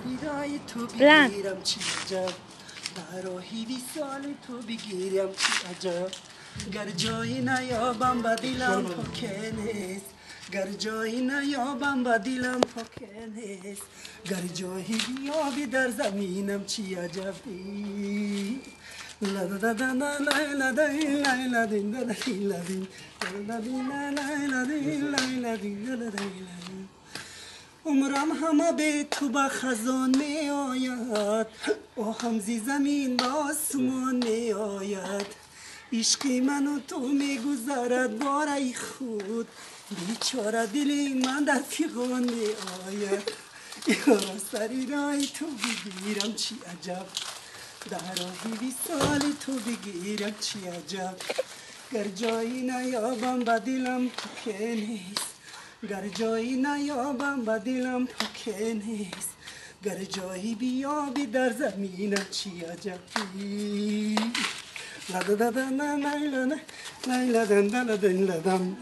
سری رای تو بگیرم چی عجب در راهی وصال تو بگیرم چی عجب گر جایی نیابم با دلم پاکه نیست گر جایی نیابم با دلم پاکه نیست گر جایی بیابی در زمینم چی عجبی عمرم همه به تو به خزان می آید او هم زی زمین به آسمان می آید عشقی من و تو می گذرد باره خود بیچاره دلی من در فغان می آید یارا سری رای تو بگیرم چی عجب در راهی وصال تو بگیرم چی عجب گر جایی نیابم با دلم پاکه نیست گر جایی نیابم با دلم پاکه نیست گر جایی بیابی در زمینم چی عجبی لدددن لیلدن لیلدن